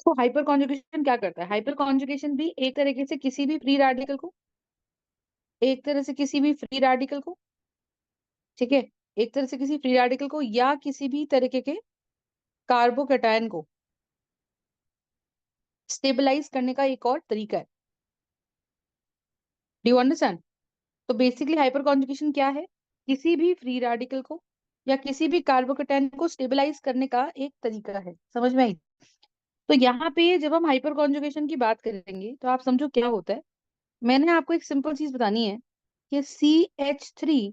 तो hyper conjugation क्या करता है? हाइपर कॉन्जुगेशन भी एक तरीके से किसी भी फ्री रेडिकल को, एक तरह से किसी भी फ्री रेडिकल को, ठीक है, एक तरह से किसी फ्री रेडिकल को या किसी भी तरीके के कार्बोकैटायन को स्टेबलाइज करने का एक और तरीका है। डू यू अंडरस्टैंड? तो बेसिकली हाइपर कॉन्जुगेशन क्या है? किसी भी फ्री रेडिकल को या किसी भी कार्बोकैटायन को स्टेबलाइज करने का एक तरीका है। समझ में आई? तो यहाँ पे जब हम हाइपर कॉन्जुगेशन की बात करेंगे तो आप समझो क्या होता है। मैंने आपको एक सिंपल चीज बतानी है कि CH3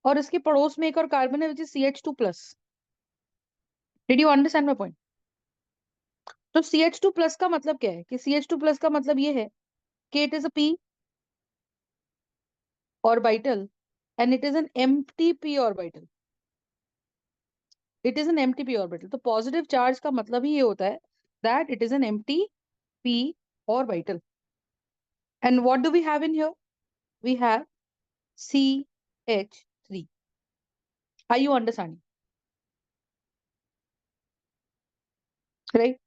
और इसके पड़ोस में एक और कार्बन है which is CH2+। Did you understand my point? तो CH2+ का मतलब क्या है? कि CH2+ का मतलब ये है कि it is a p orbital and it is an empty p orbital. It is an empty p orbital. तो पॉजिटिव चार्ज का मतलब ही ये होता है that it is an empty p orbital. And what do we have in here? We have CH3. Are you understanding? Right?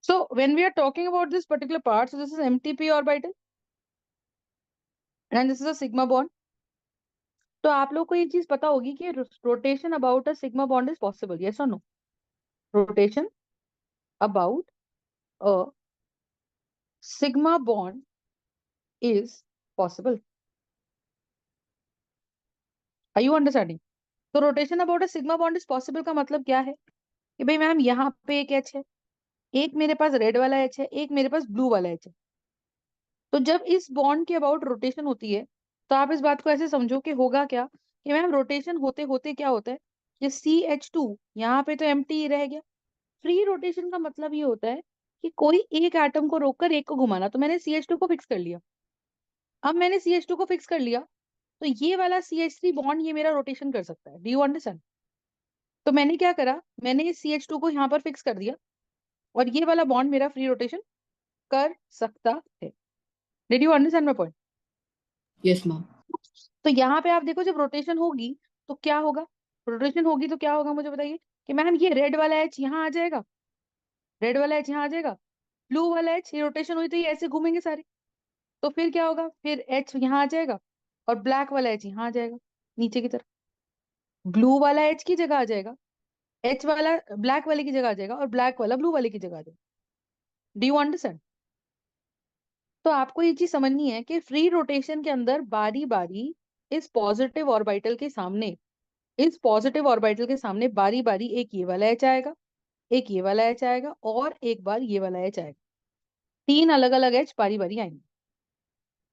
So when we are talking about this particular part, so this is empty p orbital and this is a sigma bond. तो आप लोग को ये चीज पता होगी कि rotation about a sigma bond is possible, yes और no? Rotation about a sigma bond is possible. Are you understanding? तो rotation about a sigma bond is possible का मतलब क्या है? कि भाई मैम यहाँ पे एक एच है, एक मेरे पास रेड वाला एच है, एक मेरे पास ब्लू वाला एच है। तो जब इस बॉन्ड के अबाउट रोटेशन होती है तो आप इस बात को ऐसे समझो कि होगा क्या कि मैम रोटेशन होते होते क्या होता है, ये CH2 यहाँ पे तो एम्प्टी ही रह गया। फ्री रोटेशन का मतलब ये होता है कि कोई एक एटम को रोककर एक को घुमाना। तो मैंने CH2 को फिक्स कर लिया। अब मैंने CH2 को फिक्स कर लिया तो ये वाला CH3 बॉन्ड ये मेरा रोटेशन कर सकता है। डू यू अंडरस्टैंड? तो मैंने क्या करा, मैंने इस CH2 को यहाँ पर फिक्स कर दिया और ये वाला बॉन्ड मेरा फ्री रोटेशन कर सकता है। Did you understand my point? Yes ma'am. तो यहाँ पे आप देखो जब रोटेशन होगी तो क्या होगा, रोटेशन होगी तो क्या होगा मुझे बताइए। कि मैम ये रेड वाला एच यहाँ आ जाएगा, रेड वाला एच यहाँ आ जाएगा, ब्लू वाला एच, ये रोटेशन हुई तो ये ऐसे घूमेंगे सारे। तो फिर क्या होगा, फिर एच यहाँ आ जाएगा और ब्लैक वाला एच यहाँ आ जाएगा नीचे की तरफ। ब्लू वाला एच की जगह आ जाएगा, एच वाला ब्लैक वाले की जगह आ जाएगा और ब्लैक वाला ब्लू वाले की जगह आ जाएगा। डू यू अंडरस्टैंड? तो आपको ये चीज समझनी है कि फ्री रोटेशन के अंदर बारी बारी इस पॉजिटिव ऑर्बिटल के सामने, इस पॉजिटिव ऑर्बिटल के सामने बारी बारी एक ये वाला एच आएगा, एक ये वाला एच आएगा और एक बार ये वाला एच आएगा। तीन अलग अलग एच बारी बारी आएंगे।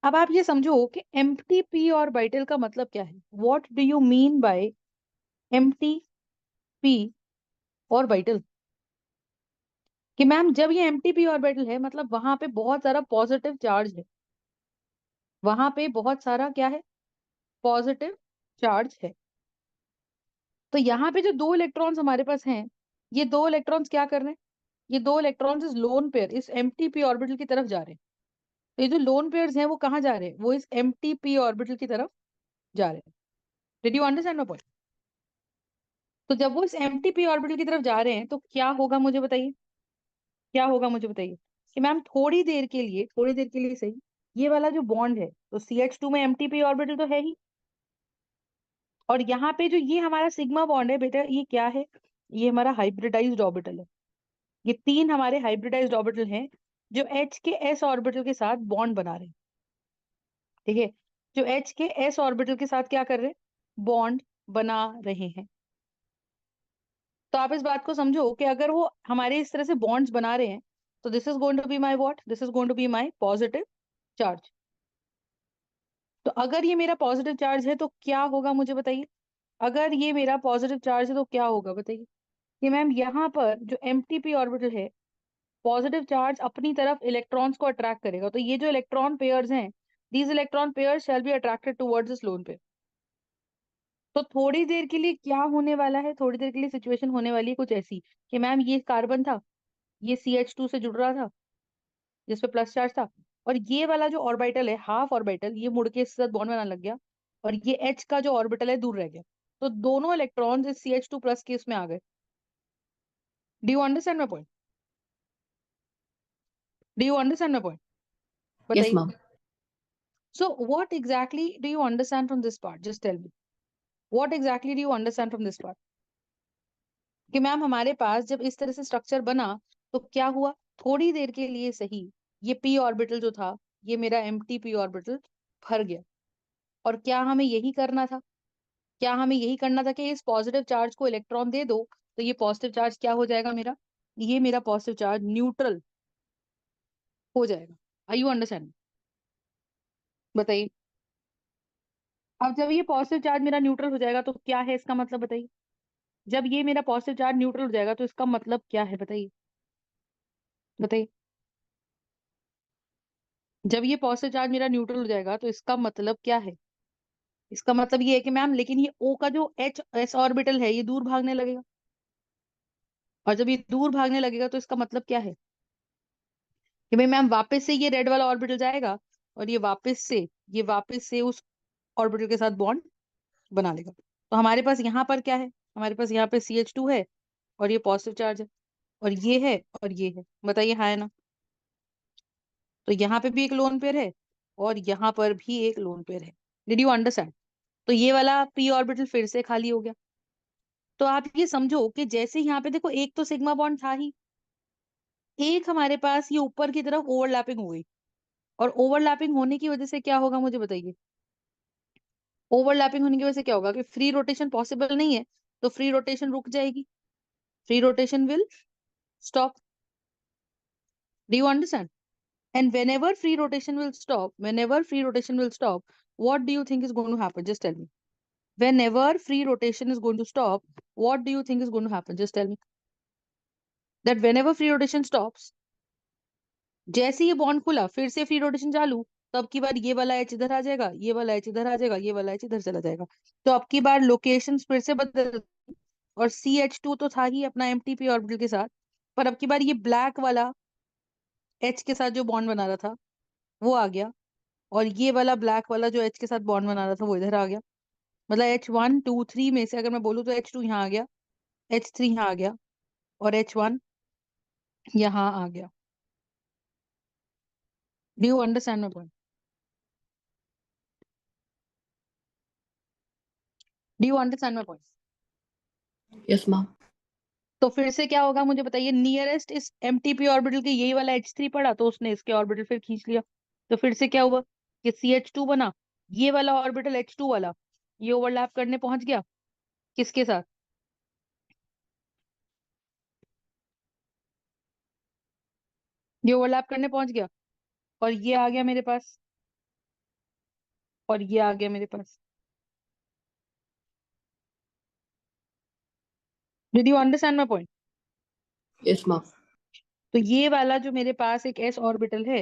अब आप ये समझो कि एम्प्टी पी ऑर्बिटल का मतलब क्या है। What do you mean by empty P orbital? कि मैम जब ये एम्प्टी पी ऑर्बिटल है मतलब वहां पे बहुत सारा पॉजिटिव चार्ज है, वहां पे बहुत सारा क्या है, पॉजिटिव चार्ज है। तो यहाँ पे जो दो इलेक्ट्रॉन्स हमारे पास हैं, ये दो इलेक्ट्रॉन्स क्या कर रहे हैं, ये दो इलेक्ट्रॉन्स इस लोन पेयर इस एम्प्टी पी ऑर्बिटल की तरफ जा रहे हैं। तो ये जो लोन पेयर्स हैं वो कहाँ जा रहे हैं, वो इस एम्प्टी पी ऑर्बिटल की तरफ जा रहे हैं। Did you understand my point? तो जब वो इस एम्प्टी पी ऑर्बिटल की तरफ जा रहे हैं तो क्या होगा मुझे बताइए, क्या होगा मुझे बताइए। कि मैम थोड़ी देर के लिए, थोड़ी देर के लिए सही, ये वाला जो बॉन्ड है तो CH2 में एम्प्टी पी ऑर्बिटल तो है ही, और यहाँ पे जो ये हमारा सिग्मा बॉन्ड है बेटा ये क्या है, ये हमारा हाइब्रिडाइज्ड ऑर्बिटल है। ये तीन हमारे हाइब्रिडाइज्ड ऑर्बिटल हैं जो H के S ऑर्बिटल के साथ बॉन्ड बना रहे हैं। ठीक है, जो H के S ऑर्बिटल के साथ क्या कर रहे हैं, बॉन्ड बना रहे हैं। तो आप इस बात को समझो कि अगर वो हमारे इस तरह से बॉन्ड्स बना रहे हैं तो this is going to be my what, this is going to be my positive charge. तो अगर ये मेरा पॉजिटिव चार्ज है तो क्या होगा मुझे बताइए, अगर ये मेरा पॉजिटिव चार्ज है तो क्या होगा बताइए। कि मैम यहाँ पर जो एम्प्टी ऑर्बिटल है, पॉजिटिव चार्ज अपनी तरफ इलेक्ट्रॉन्स को अट्रैक्ट करेगा। तो ये जो इलेक्ट्रॉन पेयर्स हैं, these electron pairs shall be attracted towards this lone pair. तो थोड़ी देर के लिए क्या होने वाला है, थोड़ी देर के लिए सिचुएशन होने वाली है कुछ ऐसी कि मैम ये कार्बन था, ये CH2 से जुड़ रहा था जिसपे प्लस चार्ज था, और ये वाला जो ऑर्बिटल है हाफ ऑर्बिटल ये मुड़ के इसके साथ बॉन्ड बनाने लग गया और ये H का जो ऑर्बिटल है दूर रह गया। तो दोनों इलेक्ट्रॉन्स इस CH2+ के इसमें आ गए। डू यू अंडरस्टैंड माय पॉइंट? डू यू अंडरस्टैंड माय पॉइंट? Yes, बताइए। ma'am. So what exactly do you understand from this part? Just tell me. What exactly do you understand from this part? कि ma'am हमारे पास जब इस तरह से structure बना तो क्या हुआ, थोड़ी देर के लिए सही ये p ऑर्बिटल जो था, ये मेरा एम्प्टी p ऑर्बिटल भर गया। और क्या हमें यही करना था? क्या हमें यही करना था कि इस पॉजिटिव चार्ज को इलेक्ट्रॉन दे दो तो ये पॉजिटिव चार्ज क्या हो जाएगा मेरा, ये मेरा पॉजिटिव चार्ज न्यूट्रल हो जाएगा। आई यू अंडरस्टैंड? बताइए। अब जब ये पॉजिटिव चार्ज मेरा न्यूट्रल हो जाएगा तो क्या है इसका मतलब, बताइए। जब ये मेरा पॉजिटिव चार्ज न्यूट्रल हो जाएगा तो इसका मतलब क्या है, बताइए। बताइए। जब ये पॉजिटिव चार्ज मेरा न्यूट्रल हो जाएगा तो इसका मतलब क्या है? इसका मतलब ये है कि मैम लेकिन ये O का जो H S ऑर्बिटल है ये दूर भागने लगेगा। और जब ये दूर भागने लगेगा तो इसका मतलब क्या है कि भाई मैम वापस से ये रेड वाला ऑर्बिटल जाएगा और ये वापस से उस ऑर्बिटल के साथ बॉन्ड बना लेगा। तो हमारे पास यहाँ पर क्या है, हमारे पास यहाँ पे CH2 है और ये पॉजिटिव चार्ज है और ये है और ये है। बताइए हाँ है ना? तो यहाँ पे भी एक लोन पेयर है और यहाँ पर भी एक लोन पेयर है। Did you understand? तो ये वाला p ऑर्बिटल फिर से खाली हो गया। तो आप ये समझो कि जैसे यहाँ पे देखो एक तो सिग्मा बॉन्ड था ही, एक हमारे पास ये ऊपर की तरफ ओवरलैपिंग हो गई। और ओवरलैपिंग होने की वजह से क्या होगा मुझे बताइए। ओवरलैपिंग होने की वजह से क्या होगा कि फ्री रोटेशन पॉसिबल नहीं है, तो फ्री रोटेशन रुक जाएगी। Free rotation will stop. Do यू understand? And whenever free rotation will stop, what do you think is going to happen? Just tell me. Whenever free rotation is going to stop, what do you think is going to happen? Just tell me. That whenever free rotation stops, जैसे ये bond खुला फिर से free rotation चालू, तो अब की बार ये वाला एच इधर आ जाएगा, ये वाला एच इधर आ जाएगा, ये वाला एच इधर चला जाएगा। तो अब की बार लोकेशन फिर से बदल। और CH2 तो था ही अपना MTP ऑर्बिटल के साथ, पर अब की बार ये ब्लैक वाला एच के साथ जो बॉन्ड बना रहा था वो आ गया। और ये वाला ब्लैक वाला जो एच के साथ बॉन्ड बना रहा था वो इधर आ गया। मतलब H1 2 3 में से अगर मैं बोलूँ तो H2 यहाँ आ गया, H3 यहाँ आ गया और H1 यहाँ आ गया। डू यू अंडरस्टैंड माय पॉइंट? डू यू understand my point? Yes, ma'am. तो फिर से क्या होगा मुझे बताइए, नियरेस्ट इस MTP ऑर्बिटल के यही वाला H3 पड़ा तो उसने इसके ऑर्बिटल फिर खींच लिया। तो फिर से क्या हुआ कि CH2 बना, ये वाला ऑर्बिटल H2 वाला ये ओवरलैप करने पहुंच गया किसके साथ, ये ओवरलैप करने पहुंच गया। और ये आ गया मेरे पास और ये आ गया मेरे पास। Did you understand my point? Yes, ma'am. तो ये वाला जो मेरे पास एक S ऑर्बिटल है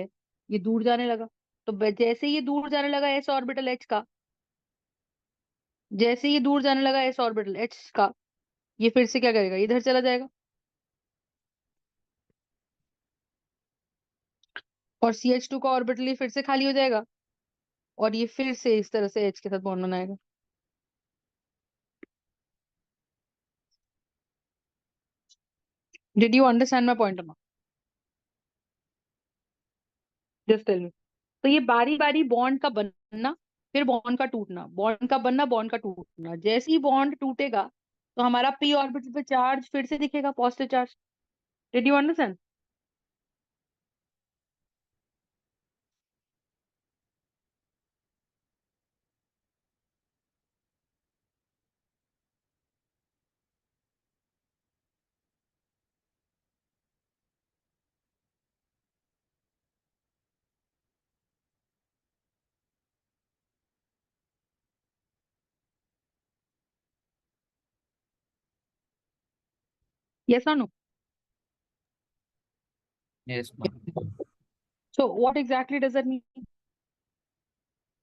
ये दूर जाने लगा। तो जैसे ये दूर जाने लगा S ऑर्बिटल H का, जैसे ये दूर जाने लगा S ऑर्बिटल H का, ये फिर से क्या करेगा, इधर चला जाएगा। और CH2 का ऑर्बिटल ये फिर से खाली हो जाएगा और ये फिर से इस तरह से H के साथ बॉन्ड बनाएगा। Did you understand my point? Just tell me. तो ये बारी बारी बॉन्ड का बनना, फिर बॉन्ड का टूटना, बॉन्ड का बनना, बॉन्ड का टूटना। जैसे ही बॉन्ड टूटेगा तो हमारा p ऑर्बिटल पे चार्ज फिर से दिखेगा, positive charge. Did you understand? Yes और no? Yes, ma'am. So what exactly does that mean?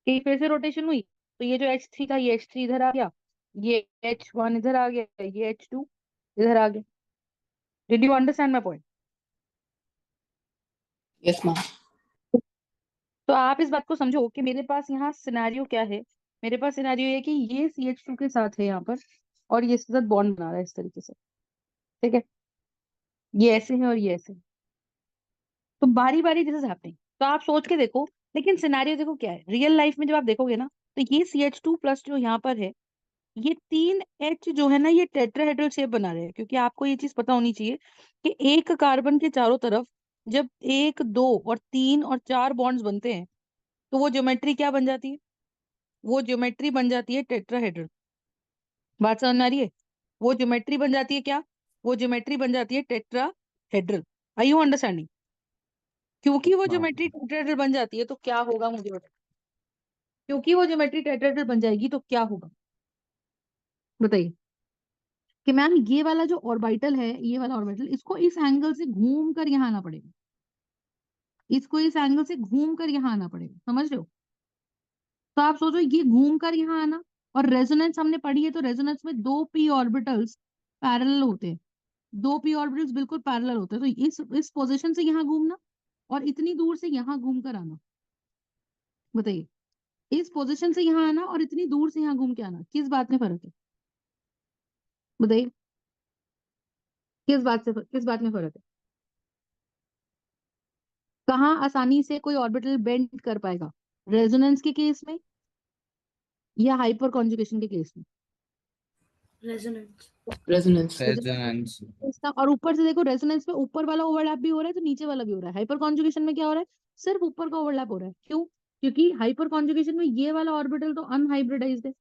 कि फिर से रोटेशन हुई तो ये जो H3 था ये H3 इधर आ गया, ये H1 इधर आ गया, ये H2 इधर आ गया। Did you understand my point? Yes, ma'am. तो आप इस बात को समझो कि मेरे पास यहाँ सिनेरियो क्या है। मेरे पास सिनेरियो ये कि ये CH2 के साथ है यहाँ पर और ये इसके साथ बॉन्ड बना रहा है इस तरीके से। ठीक है, ये ऐसे है और ये ऐसे है। तो बारी बारी दिस इज हैपनिंग। तो आप सोच के देखो, लेकिन सिनेरियो देखो क्या है रियल लाइफ में जब आप देखोगे ना, तो ये CH2+ जो यहाँ पर है, ये 3 H जो है ना, ये टेट्राहेड्रल शेप बना रहे हैं। क्योंकि आपको ये चीज पता होनी चाहिए कि एक कार्बन के चारों तरफ जब 1, 2 और 3 और 4 बॉन्ड्स बनते हैं, तो वो ज्योमेट्री क्या बन जाती है? वो ज्योमेट्री बन जाती है टेट्राहेड्रल। बात समझ में आ रही है? वो ज्योमेट्री बन जाती है क्या? वो ज्योमेट्री बन जाती है टेट्राहेड्रल। Are you understanding? क्योंकि वो हाँ। ज्योमेट्री टेट्राहेड्रल बन जाती है तो क्या होगा मुझे बताओ। क्योंकि वो ज्योमेट्री टेट्राहेड्रल बन जाएगी तो क्या होगा, बताइए। कि मैम ये वाला जो ऑर्बिटल है, ये वाला ऑर्बिटल, इसको इस एंगल से घूम कर यहाँ आना पड़ेगा। इसको इस एंगल से घूम कर यहाँ आना पड़ेगा, समझ रहे हो? तो आप सोचो ये घूम कर यहाँ आना, और रेजोनेंस हमने पढ़ी है, तो रेजोनेंस में 2p ऑर्बिटल्स पैरेलल होते हैं। 2p ऑर्बिटल्स बिल्कुल पैरेलल होते हैं। तो इस पोजीशन से यहाँ घूमना और इतनी दूर से यहाँ घूम कर आना, बताइए। इस पोजीशन से यहाँ आना और इतनी दूर से यहाँ घूम के आना, किस बात में फर्क है, बताइए। किस बात में फर्क है? कहाँ आसानी से कोई ऑर्बिटल बेंड कर पाएगा, रेजोनेंस के केस में या हाइपर कॉन्जुगेशन के केस में? Resonance. रेजोनेंस। इसका, और ऊपर से देखो रेजोनेंस में ऊपर वाला ओवरलैप भी हो रहा है तो नीचे वाला भी हो रहा है। हाइपर कॉन्जुगेशन में क्या हो रहा है? सिर्फ ऊपर का ओवरलैप हो रहा है। क्यों? क्योंकि हाइपर कॉन्जुगेशन में ये वाला ऑर्बिटल तो अनहाइब्रिडाइज्ड है।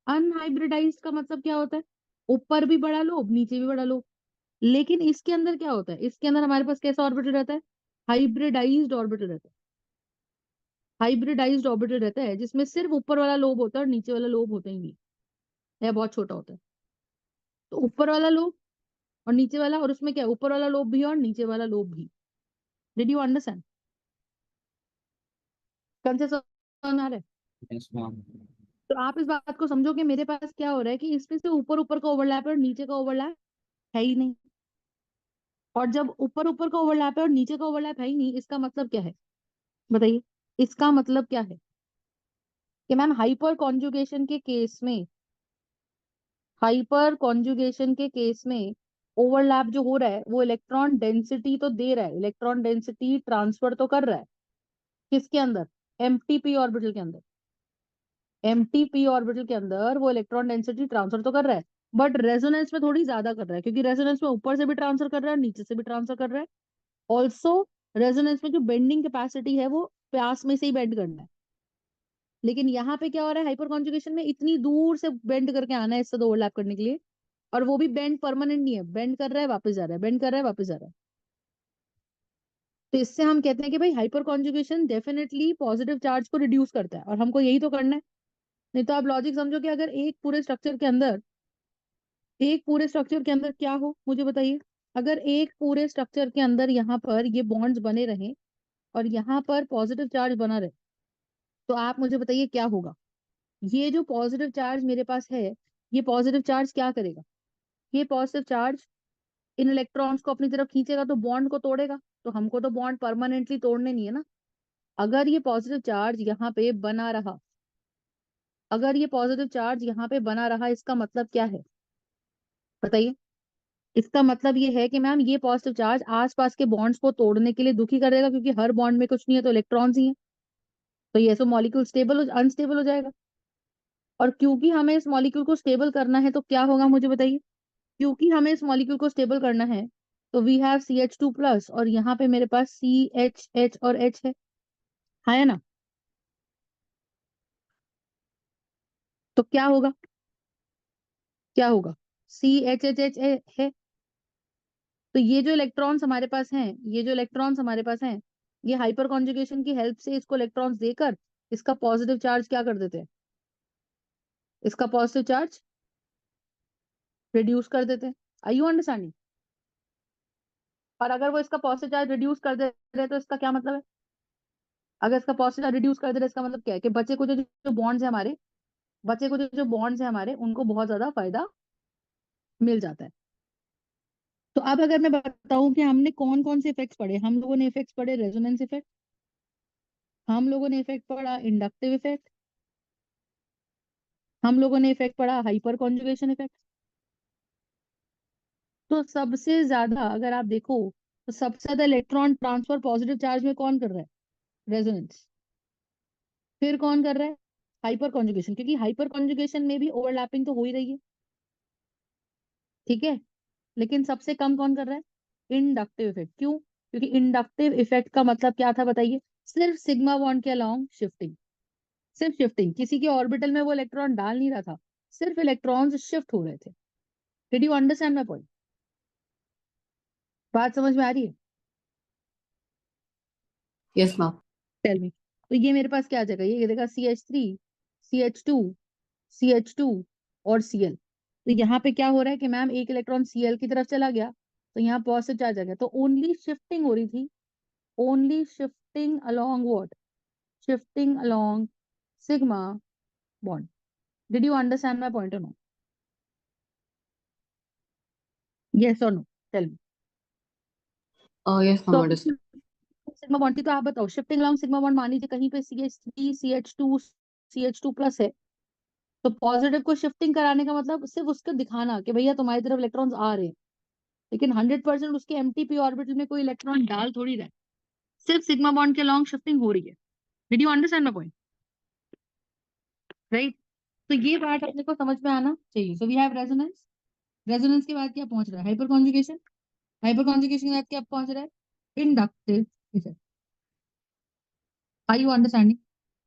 अनहाइब्रिडाइज्ड का मतलब क्या होता है? ऊपर भी बड़ा लोब, नीचे भी बड़ा लोब। लेकिन इसके अंदर क्या होता है? इसके अंदर हमारे पास कैसा ऑर्बिटल रहता है? हाइब्रिडाइज्ड ऑर्बिटल रहता है। हाइब्रिडाइज्ड ऑर्बिटल रहता है जिसमें सिर्फ ऊपर वाला लोब होता है और नीचे वाला लोब होता ही नहीं, या बहुत छोटा होता है। तो ऊपर वाला लोब और नीचे वाला, और उसमें क्या है, ऊपर वाला लोब भी और नीचे वाला लोब भी। Did you understand? कंसेप्ट समझ में आ रहा है? Yes ma'am. तो आप इस बात को समझो कि मेरे पास क्या हो रहा है कि इसमें से ऊपर ऊपर का ओवरलैप है और नीचे का ओवरलैप है ही नहीं। और जब ऊपर ऊपर का ओवरलैप है और नीचे का ओवरलैप है ही नहीं, इसका मतलब क्या है, बताइए। इसका मतलब क्या है? कि मैम हाइपर कॉन्जुगेशन के केस में, हाइपर कॉन्जुगेशन के केस में ओवरलैप जो हो रहा है वो इलेक्ट्रॉन डेंसिटी तो दे रहा है, इलेक्ट्रॉन डेंसिटी ट्रांसफर तो कर रहा है। किसके अंदर? एमटीपी ऑर्बिटल के अंदर। एमटीपी ऑर्बिटल के अंदर वो इलेक्ट्रॉन डेंसिटी ट्रांसफर तो कर रहा है, बट रेजोनेंस में थोड़ी ज्यादा कर रहा है, क्योंकि रेजोनेंस में ऊपर से भी ट्रांसफर कर रहा है, नीचे से भी ट्रांसफर कर रहा है। ऑल्सो रेजोनेंस में जो बेंडिंग कैपेसिटी है वो प्यास में से ही बेंड करना है। लेकिन यहाँ पे क्या हो रहा है, हाइपर कॉन्जुगेशन में इतनी दूर से बेंड करके आना है इससे, तो ओवरलैप करने के लिए। और वो भी बेंड परमानेंट नहीं है, बेंड कर रहा है वापस जा रहा है, बेंड कर रहा है वापस जा रहा है। तो इससे हम कहते हैं कि भाई hyper conjugation definitely positive charge को रिड्यूस करता है, और हमको यही तो करना है। नहीं तो आप लॉजिक समझो कि अगर एक पूरे स्ट्रक्चर के अंदर क्या हो, मुझे बताइए। अगर एक पूरे स्ट्रक्चर के अंदर यहाँ पर ये बॉन्ड्स बने रहें और यहाँ पर पॉजिटिव चार्ज बना रहे, तो आप मुझे बताइए क्या होगा। ये जो पॉजिटिव चार्ज मेरे पास है, ये पॉजिटिव चार्ज क्या करेगा? ये पॉजिटिव चार्ज इन इलेक्ट्रॉन्स को अपनी तरफ खींचेगा तो बॉन्ड को तोड़ेगा। तो हमको तो बॉन्ड परमानेंटली तोड़ने नहीं है ना। अगर ये पॉजिटिव चार्ज यहाँ पे बना रहा, अगर ये पॉजिटिव चार्ज यहाँ पे बना रहा, इसका मतलब क्या है, बताइए। इसका मतलब ये है कि मैम ये पॉजिटिव चार्ज आसपास के बॉन्ड्स को तोड़ने के लिए दुखी करेगा, क्योंकि हर बॉन्ड में कुछ नहीं है तो इलेक्ट्रॉन्स ही हैं। तो ये सो मॉलिक्यूल अनस्टेबल हो जाएगा। और क्योंकि हमें इस मॉलिक्यूल को स्टेबल करना है तो क्या होगा, मुझे बताइए। क्योंकि हमें इस मॉलिक्यूल को स्टेबल करना है तो वी हैव CH2+, और यहाँ पे मेरे पास CH और H है। हाँ, है ना? तो क्या होगा, क्या होगा? CH है। तो ये जो इलेक्ट्रॉन्स हमारे पास हैं, ये जो इलेक्ट्रॉन्स हमारे पास हैं, ये हाइपर कॉन्जुगेशन की हेल्प से इसको इलेक्ट्रॉन्स देकर इसका पॉजिटिव चार्ज क्या कर देते हैं, इसका पॉजिटिव चार्ज रिड्यूस कर देते हैं। Are you understanding? और अगर वो इसका पॉजिटिव चार्ज रिड्यूस कर दे रहे हैं तो इसका क्या मतलब है? अगर इसका पॉजिटिव चार्ज रिड्यूस कर दे रहे हैं, इसका मतलब क्या है कि बचे कुछ जो बॉन्ड्स है हमारे, बचे कुछ जो बॉन्ड्स है हमारे, उनको बहुत ज्यादा फायदा मिल जाता है। तो अब अगर मैं बताऊं कि हमने कौन कौन से इफेक्ट्स पढ़े, हम लोगों ने इफेक्ट्स पढ़े रेजोनेंस इफेक्ट, हम लोगों ने इफेक्ट पढ़ा इंडक्टिव इफेक्ट, हम लोगों ने इफेक्ट पढ़ा हाइपर कॉन्जुगेशन इफेक्ट। तो सबसे ज्यादा अगर आप देखो तो सबसे ज्यादा इलेक्ट्रॉन ट्रांसफर पॉजिटिव चार्ज में कौन कर रहा है? रेजोनेंस। फिर कौन कर रहा है? हाइपर कॉन्जुगेशन, क्योंकि हाइपर कॉन्जुगेशन में भी ओवरलैपिंग तो हो ही रही है, ठीक है। लेकिन सबसे कम कौन कर रहा है? Inductive effect. क्यों? क्योंकि इंडक्टिव इफेक्ट का मतलब क्या था बताइए? सिर्फ सिग्मा बॉन्ड के अलोंग शिफ्टिंग, सिर्फ शिफ्टिंग, किसी के ऑर्बिटल में वो इलेक्ट्रॉन डाल नहीं रहा था, सिर्फ इलेक्ट्रॉन्स शिफ्ट हो रहे थे। Did you understand my point? बात समझ में आ रही है? Yes, ma'am. Tell me. तो ये मेरे पास क्या आ जाएगा? ये देखा, CH3, CH2, CH2 और Cl। तो यहाँ पे क्या हो रहा है कि मैम एक इलेक्ट्रॉन Cl की तरफ चला गया, तो यहाँ पॉजिटिव चार्ज आ गया, तो ओनली शिफ्टिंग हो रही थी, only shifting along what? Shifting along sigma bond. Did you understand my point और नो? यस और नो? Tell me. Yes, तो ma'am. Understood. सिग्मा बॉन्ड थी, तो आप बताओ शिफ्टिंग अलोंग सिग्मा बॉन्ड, मान लीजिए कहीं पे CH3, CH2, CH2 प्लस है, तो पॉजिटिव को शिफ्टिंग कराने का मतलब सिर्फ उसको दिखाना कि भैया तुम्हारी तरफ इलेक्ट्रॉन्स आ रहे हैं, लेकिन 100% उसके एमटीपी ऑर्बिटल में कोई इलेक्ट्रॉन डाल थोड़ी रहा है, सिर्फ सिग्मा बॉन्ड के लॉन्ग शिफ्टिंग हो रही है। Did you understand my point? Right. तो ये बात अपने को समझ में आना चाहिए। So we have resonance. Resonance के बाद क्या पहुंच रहा है? Hyper conjugation. हाइपर कॉन्जुगेशन के बाद क्या पहुंच रहा है? Inductive effect. Are you understanding?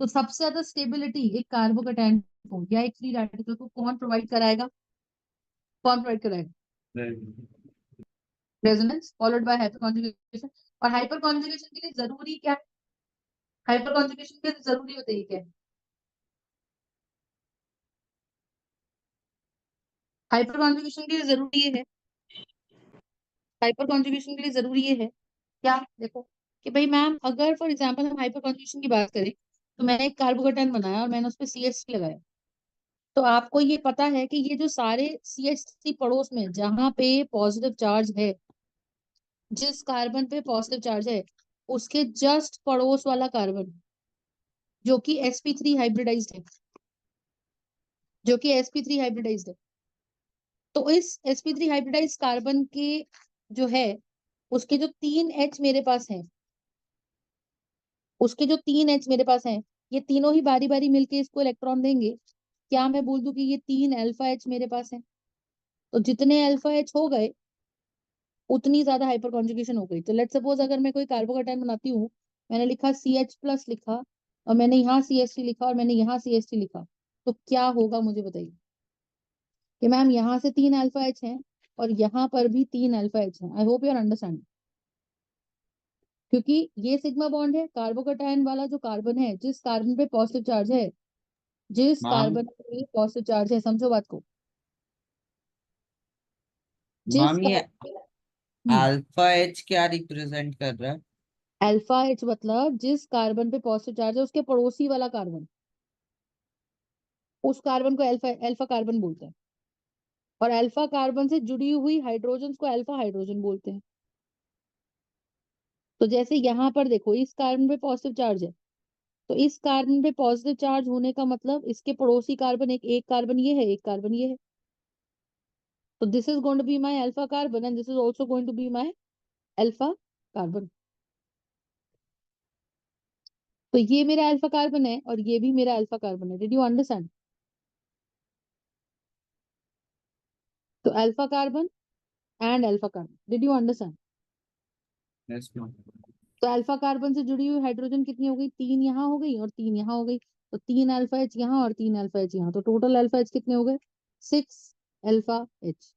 तो सबसे ज्यादा स्टेबिलिटी एक कार्बोकैटायन को या एक फ्री रेडिकल को कौन प्रोवाइड कराएगा? कौन प्रोवाइड कराएगा? Resonance followed by hyper conjugation. और हाइपर कॉन्जुगेशन के लिए जरूरी क्या है? हाइपर कॉन्जुगेशन के लिए जरूरी बताइए क्या है? हाइपर कॉन्जुगेशन के लिए जरूरी ये है, हाइपर कॉन्जुगेशन के लिए जरूरी ये है क्या? देखो कि भाई मैम अगर फॉर एग्जांपल हम हाइपर कॉन्जुगेशन की बात करें, तो मैंने एक कार्बोकेटाइन बनाया और मैंने उस पर CH3 लगाया, तो आपको ये पता है कि ये जो सारे CH3 पड़ोस में जहां पे पॉजिटिव चार्ज है, जिस कार्बन पे पॉजिटिव चार्ज है, उसके जस्ट पड़ोस वाला कार्बन जो कि sp3 हाइब्रिडाइज्ड है, जो कि sp3 हाइब्रिडाइज्ड है, तो इस sp3 हाइब्रिडाइज्ड कार्बन के जो है, उसके जो 3 H मेरे पास हैं, उसके जो 3 H मेरे पास हैं, ये तीनों ही बारी बारी मिलके इसको इलेक्ट्रॉन देंगे। क्या मैं बोल दूं कि ये 3 अल्फा H मेरे पास है? तो जितने अल्फा H हो गए, उतनी ज्यादा हाइपर कॉन्जुगेशन हो गई। तो लेट सपोज अगर मैं कोई कार्बोकेटाइन बनाती हूँ, मैंने लिखा CH प्लस लिखा, और मैंने यहाँ CH3 लिखा, और मैंने यहाँ CH3 लिखा, तो क्या होगा मुझे बताइए? कि मैम यहाँ से 3 अल्फा H हैं और यहाँ पर भी 3 अल्फा H हैं। I hope you are understanding. क्योंकि ये सिग्मा बॉन्ड है, कार्बोकेटाइन वाला जो कार्बन है, जिस कार्बन पे पॉजिटिव चार्ज है, जिस मैम कार्बन पे पॉजिटिव चार्ज है, समझो बात को, जिस मैम ये कार्बन, अल्फा एच क्या रिप्रेजेंट कर रहा है? अल्फा H मतलब जिस कार्बन पे पॉजिटिव चार्ज है उसके पड़ोसी वाला कार्बन, उस कार्बन को अल्फा अल्फा कार्बन बोलते हैं। और अल्फा कार्बन से जुड़ी हुई हाइड्रोजन को अल्फा हाइड्रोजन बोलते हैं। तो जैसे यहाँ पर देखो, इस कार्बन पे पॉजिटिव चार्ज है, तो इस कार्बन पे पॉजिटिव चार्ज होने का मतलब इसके पड़ोसी कार्बन, एक एक कार्बन ये है, एक कार्बन ये है, तो this is going to be my alpha carbon and this is also going to be my alpha carbon. तो ये मेरा अल्फा कार्बन है और ये भी मेरा अल्फा कार्बन है। Did you understand? तो alpha carbon and alpha carbon, did you understand? Yes ma'am. तो अल्फा कार्बन से जुड़ी हुई हाइड्रोजन कितनी हो गई? 3 यहाँ हो गई और 3 यहाँ हो गई, तो 3 अल्फा H यहाँ और 3 अल्फा H यहाँ, तो टोटल अल्फा H कितने हो गए? 6 alpha H।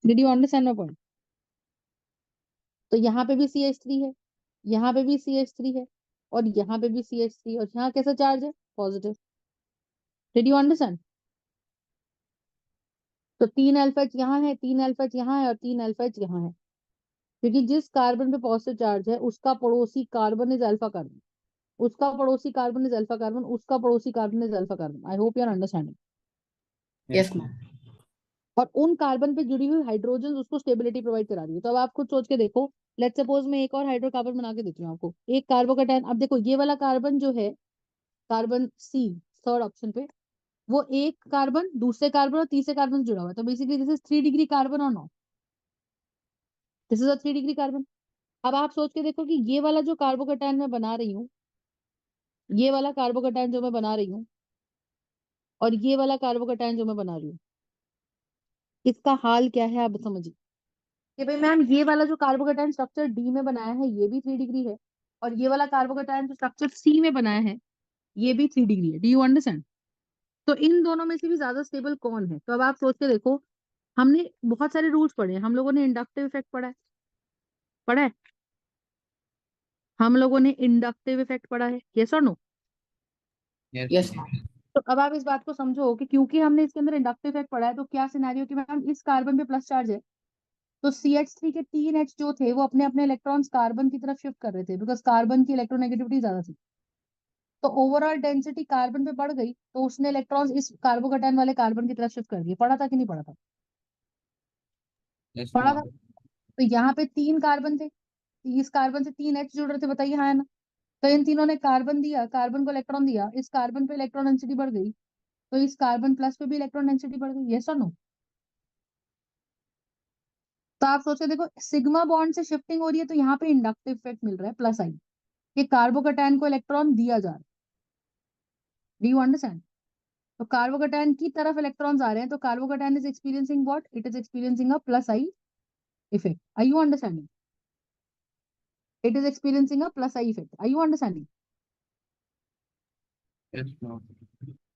Did you understand my point? तो यहाँ पे भी CH3 है, यहाँ पे भी CH3 है, और यहाँ पे भी CH3, और यहाँ कैसा चार्ज है? पॉजिटिव। Did you understand? तो 3 अल्फा H यहाँ है, 3 अल्फा H यहाँ है, और 3 अल्फा H यहाँ है, क्योंकि जिस कार्बन पे पॉजिटिव चार्ज है उसका पड़ोसी कार्बन इज अल्फा कार्बन, उसका पड़ोसी कार्बन इज अल्फा कार्बन, उसका पड़ोसी carbon is alpha carbon. I hope you are understanding. Yes Yes, ma'am. ma'am. और उन कार्बन पे जुड़ी हुई हाइड्रोजन उसको स्टेबिलिटी प्रोवाइड करा रही है। तो अब आप खुद सोच के देखो, लेट सपोज मैं एक और हाइड्रोकार्बन बना के देती हूँ आपको, एक कार्बोकेटाइन। अब देखो ये वाला कार्बन जो है, कार्बन C, थर्ड ऑप्शन पे, वो एक कार्बन दूसरे कार्बन और तीसरे कार्बन से जुड़ा हुआ है, तो basically this is 3 degree carbon और not. This is a 3 degree carbon. अब आप सोच के देखो कि ये वाला जो कार्बोकैटायन मैं बना रही हूँ, ये वाला कार्बोकैटायन जो मैं बना रही हूँ और ये वाला कार्बोकैटायन जो मैं बना रही हूँ, इसका हाल क्या है आप समझिए कि भाई मैम ये वाला जो कार्बोकैटायन स्ट्रक्चर डी में बनाया है ये भी 3 डिग्री है, और ये वाला कार्बोकैटायन जो स्ट्रक्चर सी में बनाया है ये भी 3 डिग्री है। डू यू अंडरस्टैंड? तो इन दोनों में से भी ज्यादा स्टेबल कौन है? तो अब आप सोच के देखो, हमने बहुत सारे रूल्स पढ़े हैं, हम लोगों ने इंडक्टिव इफेक्ट पढ़ा है, हम लोगों ने इंडक्टिव इफेक्ट पढ़ा है, यस और no? Yes, Yes, ma'am. ma'am. तो अब आप इस बात को समझो कि क्योंकि हमने इसके अंदर इंडक्टिव इफेक्ट पढ़ा है तो क्या सिनेरियो कि मैम इस कार्बन पे प्लस चार्ज है, तो CH3 के 3 H जो थे वो अपने अपने इलेक्ट्रॉन्स कार्बन की तरफ शिफ्ट कर रहे थे, बिकॉज कार्बन की इलेक्ट्रोनेगेटिविटी ज्यादा थी। तो ओवरऑल डेंसिटी कार्बन पे बढ़ गई, तो उसने इलेक्ट्रॉन्स इस कार्बोकैटायन वाले कार्बन की तरफ शिफ्ट कर दिए। पढ़ा था कि नहीं पढ़ा था? Yes, पढ़ा था। ma'am. तो यहाँ पे 3 कार्बन थे, इस कार्बन से 3 H जुड़ रहे थे, बताइए हाँ है ना? तो इन तीनों ने कार्बन दिया, कार्बन को इलेक्ट्रॉन दिया, इस कार्बन पे इलेक्ट्रॉन डेंसिटी बढ़ गई, तो इस कार्बन प्लस पे भी इलेक्ट्रॉन डेंसिटी बढ़ गई, यस और नो? तो आप सोचो देखो, सिग्मा बॉन्ड से शिफ्टिंग हो रही है तो यहाँ पे इंडक्टिव इफेक्ट मिल रहा है प्लस आई, कि कार्बोकैटायन को इलेक्ट्रॉन दिया जा रहा है। डू यू अंडरस्टैंड? तो कार्बोकैटायन की तरफ इलेक्ट्रॉन्स आ रहे हैं, तो carbocation is experiencing what? It is experiencing a plus I effect. Are you understanding? It is experiencing a plus I effect. Are you understanding? Yes, ma'am.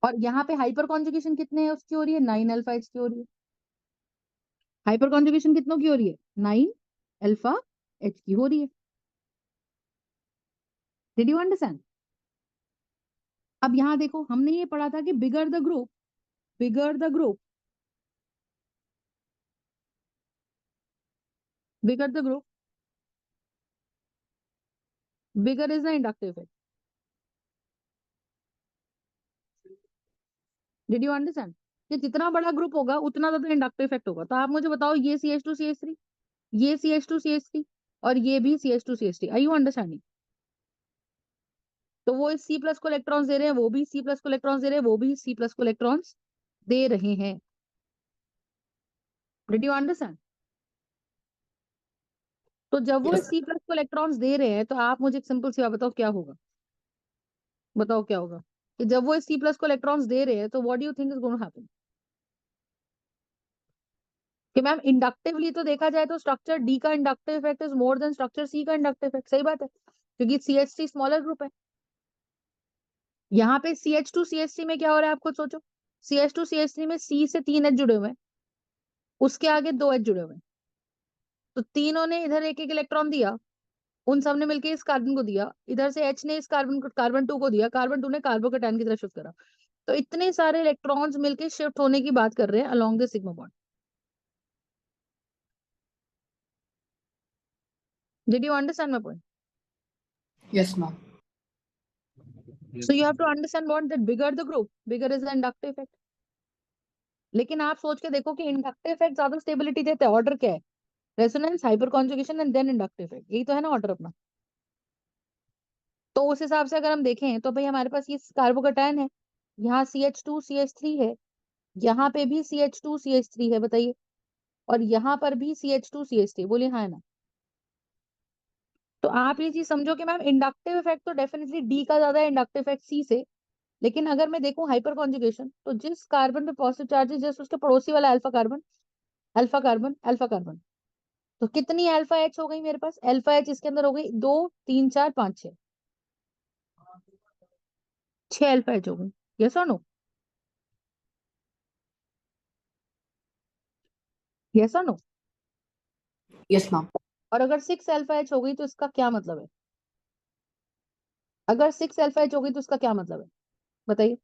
और यहाँ पे हाइपर कॉन्जुगेशन कितने है उसकी हो रही है? 9 अल्फा H की हो रही है। हाइपर कॉन्जुगेशन कितनों की हो रही है? 9 अल्फा H की हो रही है। Did you understand? अब यहाँ देखो, हमने ये पढ़ा था कि बिगर the group, bigger the group, bigger the group, bigger is the inductive effect. Did you understand? कि जितना बड़ा ग्रुप होगा उतना ज्यादा इंडक्टिव इफेक्ट होगा। तो आप मुझे बताओ, ये CH2CH3, ये CH2CH3 और ये भी CH2CH3, आर यू अंडरस्टैंडिंग? तो वो इस C प्लस को इलेक्ट्रॉन्स दे रहे हैं, वो भी C प्लस को इलेक्ट्रॉन्स दे रहे हैं, वो भी C प्लस को इलेक्ट्रॉन्स दे रहे हैं। Did you understand? तो जब वो Yes, C प्लस को इलेक्ट्रॉन्स दे रहे हैं तो आप मुझे एक सिंपल सी बात बताओ, क्या होगा? बताओ क्या होगा? कि जब वो C प्लस को इलेक्ट्रॉन्स दे रहे हैं तो what do you think is going to happen? कि मैम इंडक्टिवली तो देखा जाए तो स्ट्रक्चर डी का inductive effect is more than structure C का इंडक्टिव इफेक्ट। सही बात है, क्योंकि CH3 स्मॉलर ग्रुप है। यहाँ पे CH2CH3 में क्या हो रहा है आप खुद सोचो। CH2CH3 में C से 3 H जुड़े हुए हैं, उसके आगे 2 H जुड़े हुए हैं, तो तीनों ने इधर एक एक इलेक्ट्रॉन दिया, उन सब ने मिलकर इस कार्बन को दिया, इधर से H ने इस कार्बन को, कार्बन 2 को दिया, कार्बन 2 ने कार्बोकैटायन की तरफ शिफ्ट करा। तो इतने सारे इलेक्ट्रॉन्स मिलकर शिफ्ट होने की बात कर रहे हैं along the sigma bond. Did you understand my point? yes, ma'am. Yes, so you have ma'am. To understand what that bigger the group, bigger is the inductive effect. लेकिन आप सोच के देखो कि इंडक्टिव इफेक्ट ज्यादा स्टेबिलिटी देते हैं। Order क्या है? Resonance, hyperconjugation and then inductive effect, यही तो है ना ऑर्डर अपना। तो उस हिसाब से अगर हम देखें तो भाई हमारे पास ये कार्बोकैटायन है, यहाँ CH2CH3 है, यहाँ पे भी CH2CH3 है, बताइए, और यहाँ पर भी CH2CH3, बोलिए हाँ है ना? तो आप ये चीज समझो कि मैम इंडक्टिव इफेक्ट तो डेफिनेटली डी का ज्यादा है, इंडक्टिव इफेक्ट सी से। लेकिन अगर मैं देखूं हाइपर कॉन्जुगेशन, तो जिस कार्बन पे पॉजिटिव चार्ज है जस्ट उसके पड़ोसी वाला alpha carbon, alpha carbon, alpha carbon, तो कितनी अल्फा H हो गई मेरे पास? अल्फा H इसके अंदर हो गई 2, 3, 4, 5, 6, 6 अल्फा H हो गई, यस और नो? यस और नो? Yes, ma'am. और अगर 6 अल्फा H हो गई तो इसका क्या मतलब है? अगर 6 अल्फा H हो गई तो इसका क्या मतलब है, बताइए?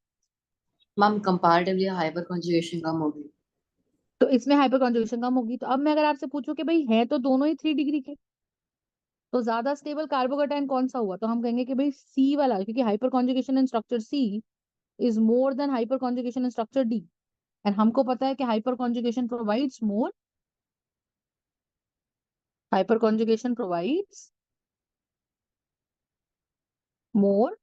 Ma'am, comparatively hyper conjugation कम होगी. तो इसमें हाइपर कॉन्जुगेशन कम होगी। तो अब मैं अगर आपसे पूछूं कि भाई है तो दोनों ही 3 डिग्री के, तो ज्यादा स्टेबल कार्बोकैटायन कौन सा हुआ? तो हम कहेंगे कि भाई सी वाला, क्योंकि hyperconjugation in structure C is more than hyperconjugation in structure D, and हमको पता है कि hyperconjugation provides more, hyperconjugation provides more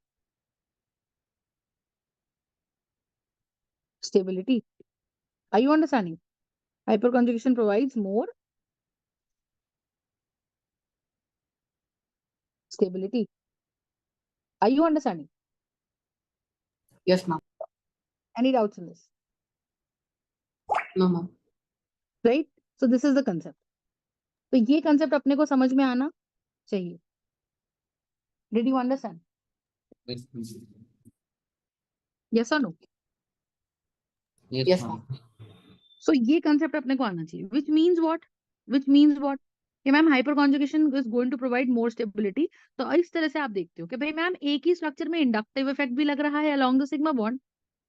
stability. Are you understanding? Hyperconjugation provides more stability. Are you understanding? Yes, ma'am. Any doubts in this? No, ma'am. Right? So this is the concept. तो ये concept अपने को समझ में आना चाहिए. Did you understand? Yes, ma'am. Yes or no? Yes, Yes, ma'am. ma'am. So ये concept अपने को आना चाहिए. Which means what? Which means what? कि ma'am hyperconjugation is going to provide more stability. तो इस तरह से आप देखते हो कि भाई मैम एक ही स्ट्रक्चर में इंडक्टिव इफेक्ट भी लग रहा है अलोंग द सिग्मा बॉन्ड,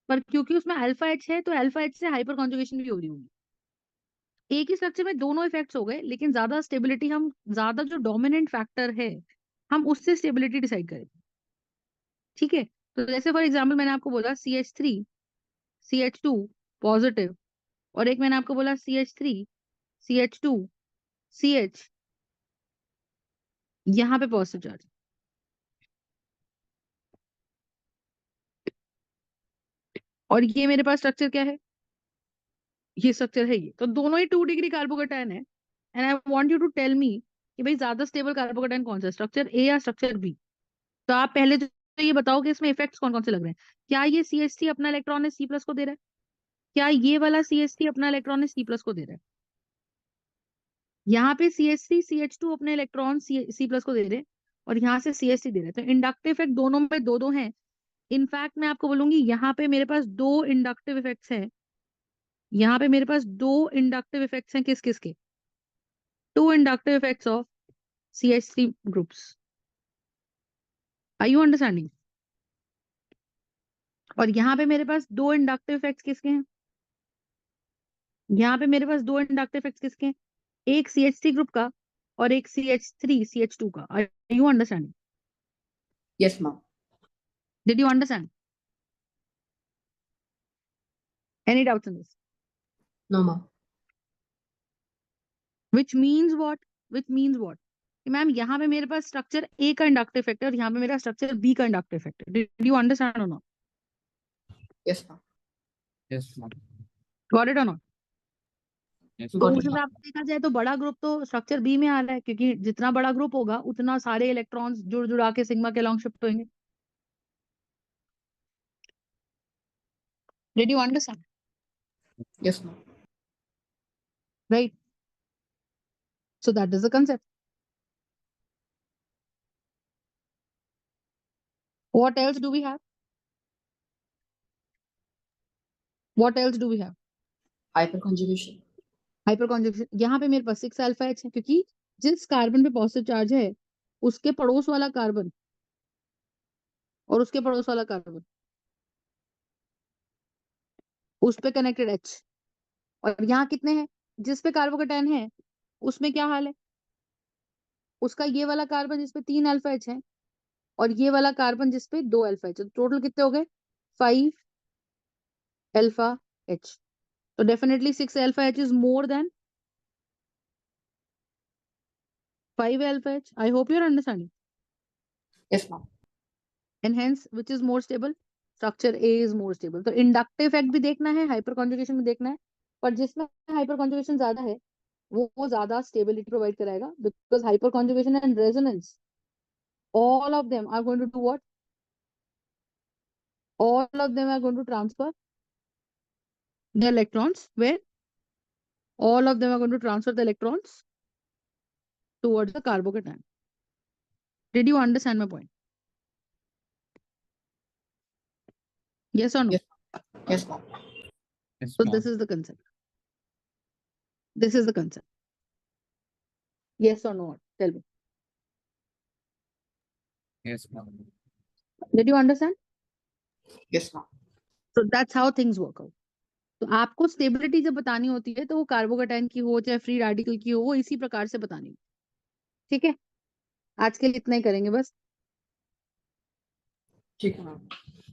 पर क्योंकि उसमें अल्फा एच है तो अल्फा एच से हाइपर कॉन्जुगेशन भी हो रही होगी. एक ही स्ट्रक्चर में दोनों इफेक्ट्स हो गए, लेकिन ज्यादा स्टेबिलिटी हम ज्यादा जो डोमिनेंट फैक्टर है हम उससे स्टेबिलिटी डिसाइड करें. ठीक है. तो जैसे फॉर एग्जाम्पल मैंने आपको बोला CH3 CH2 पॉजिटिव, और एक मैंने आपको बोला CH3 CH2 CH, यहाँ पे पॉजिटिव चार्ज. और ये मेरे पास स्ट्रक्चर क्या है, ये स्ट्रक्चर है ये. तो दोनों ही 2 डिग्री कार्बोकेटायन है. And I want you to tell me कि भाई ज्यादा स्टेबल कार्बोकेटायन कौन सा है, स्ट्रक्चर ए या स्ट्रक्चर बी. तो आप पहले तो ये बताओ कि इसमें इफेक्ट्स कौन कौन से लग रहे हैं. क्या ये CH3 अपना इलेक्ट्रॉन सी प्लस को दे रहा है? क्या ये वाला CH3 अपना इलेक्ट्रॉन सी प्लस को दे रहा है? यहाँ पे CH3 CH2 अपने इलेक्ट्रॉन सी प्लस को दे रहे हैं, और यहाँ से CH3 दे रहे हैं. तो इंडक्टिव इफेक्ट दोनों में दो दो हैं. इनफैक्ट मैं आपको बोलूंगी यहाँ पे मेरे पास 2 इंडक्टिव इफेक्ट्स हैं. यहाँ पे मेरे पास 2 इंडक्टिव इफेक्ट्स हैं. किस किस के? 2 inductive effects of CH3 groups. Are you understanding? और यहाँ पे मेरे पास 2 इंडक्टिव इफेक्ट्स किसके हैं? यहाँ पे मेरे पास 2 इंडक्टिव इफेक्ट्स किसके हैं? एक CH3 ग्रुप का और एक CH3 CH2 का. Are you understanding? Yes, ma'am. Did you understand? Any doubts in this? No, ma'am. Which means what? Which means what? कि मैम यहाँ पे मेरे पास स्ट्रक्चर A का इंडक्टिव इफेक्ट है और यहाँ पे मेरा स्ट्रक्चर B का इंडक्टिव इफेक्ट है. Did you understand or not? Yes, ma'am. Yes, ma'am. Got it or not? Yes, तो Got ma'am. उस it, ma'am. हिसाब से देखा जाए तो बड़ा ग्रुप तो स्ट्रक्चर बी में आ रहा है, क्योंकि जितना बड़ा ग्रुप होगा उतना सारे इलेक्ट्रॉन्स जुड़ जुड़ा के सिग्मा के लॉन्ग शिफ्ट होंगे. Did you understand? Yes, ma'am. Right. So that is the concept. What else do we have? What else do we have? Hyperconjugation. Hyper conjugation. यहाँ पे मेरे पास 6 अल्फा एच है, क्योंकि जिस कार्बन पे पॉजिटिव चार्ज है उसके पड़ोस वाला कार्बन और उसके पड़ोस वाला कार्बन उस पे कनेक्टेड एच. और यहाँ कितने हैं? जिस पे कार्बोकेटायन है उसमें क्या हाल है? उसका ये वाला कार्बन जिसपे 3 अल्फा एच है और ये वाला कार्बन जिसपे 2 अल्फा एच है. तो टोटल कितने हो गए? 5 अल्फा एच. तो definitely 6 alpha H is more then 5 alpha H. I hope you're understanding. Yes, ma'am. And hence, which is more stable? Structure A is more stable. तो inductive effect भी देखना है, hyper conjugation भी देखना है, पर जिसमें hyper conjugation ज्यादा है वो ज्यादा stability provide कराएगा, because hyper conjugation and resonance, all of them are going to do what? All of them are going to transfer the electrons. Where? All of them are going to transfer the electrons towards the carbocation. Did you understand my point? Yes or no? Yes. Yes, ma'am. Yes, So ma'am. this is the concept. This is the concept. Yes or no? Tell me. Yes, ma'am. Did you understand? Yes, ma'am. So that's how things work out. तो आपको stability जब बतानी होती है तो वो carbocation की हो चाहे फ्री रेडिकल की हो, वो इसी प्रकार से बतानी होती है. ठीक है. आज के लिए इतना ही करेंगे बस. ठीक है, ma'am.